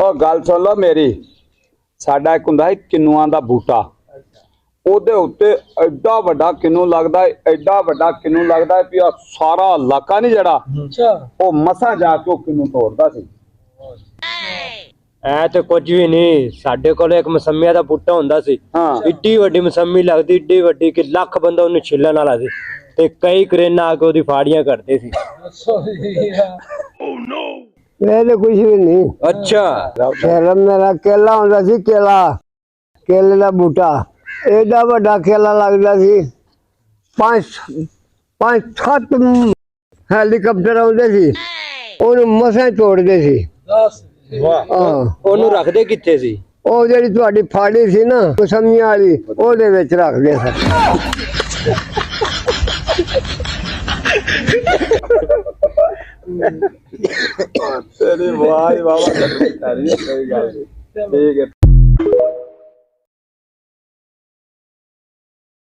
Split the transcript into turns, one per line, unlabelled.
ਉਹ ਗੱਲ ਸੁਣ ਲਓ ਮੇਰੀ। ਸਾਡਾ ਇੱਕ ਹੁੰਦਾ ਸੀ ਕਿੰਨੂਆਂ ਦਾ ਬੂਟਾ, ਉਹਦੇ ਉੱਤੇ ਐਡਾ ਵੱਡਾ ਕਿੰਨੂ ਲੱਗਦਾ, ਐਡਾ ਵੱਡਾ ਕਿੰਨੂ ਲੱਗਦਾ ਵੀ ਆ ਸਾਰਾ ਇਲਾਕਾ ਨਹੀਂ ਜਿਹੜਾ ਉਹ ਮਸਾਂ ਜਾ ਕੇ ਉਹ ਕਿੰਨੂ ਤੋੜਦਾ ਸੀ।
ਐ ਤੇ ਕੁਝ ਵੀ ਨਹੀਂ। ਸਾਡੇ ਕੋਲ ਇੱਕ ਮਸੰਮੀਆਂ ਦਾ ਬੂਟਾ ਹੁੰਦਾ ਸੀ। ਇੱਡੀ ਵੱਡੀ ਮਸੰਮੀ ਲੱਗਦੀ, ਇੱਡੀ ਵੱਡੀ ਕਿ ਲੱਖ ਬੰਦਾ ਉਹਨੂੰ ਛਿੱਲਣ ਵਾਲਾ ਸੀ ਤੇ ਕਈ ਕਰੇਨਾ ਆ ਕੇ ਉਹਦੀ ਫਾੜੀਆਂ ਕਰਦੇ ਸੀ।
ਇਹ ਤਾਂ ਕੁਝ ਵੀ ਨਹੀਂ।
ਅੱਛਾ,
ਫਿਰ ਮੇਰਾ ਕੇਲਾ ਹੁੰਦਾ ਸੀ, ਕੇਲੇ ਦਾ ਬੂਟਾ ਏਡਾ ਵੱਡਾ ਕੇਲਾ ਲੱਗਦਾ ਸੀ। ਪੰਜ ਸੱਤ ਹੈਲੀਕਾਪਟਰ ਆਉਂਦੇ ਸੀ, ਉਹਨੂੰ ਮਸਾਂ ਤੋੜਦੇ ਸੀ।
ਉਹਨੂੰ ਰੱਖਦੇ ਕਿੱਥੇ ਸੀ?
ਉਹ ਜਿਹੜੀ ਤੁਹਾਡੀ ਫਾੜੀ ਸੀ ਨਾ ਮਸੰਮੀਆਂ ਵਾਲੀ, ਉਹਦੇ ਵਿੱਚ ਰੱਖਦੇ ਸਨ।
ਤੇਰੀ ਵਾਹ ਬਾਬਾ, ਸਹੀ ਗੱਲ। ਠੀਕ ਹੈ।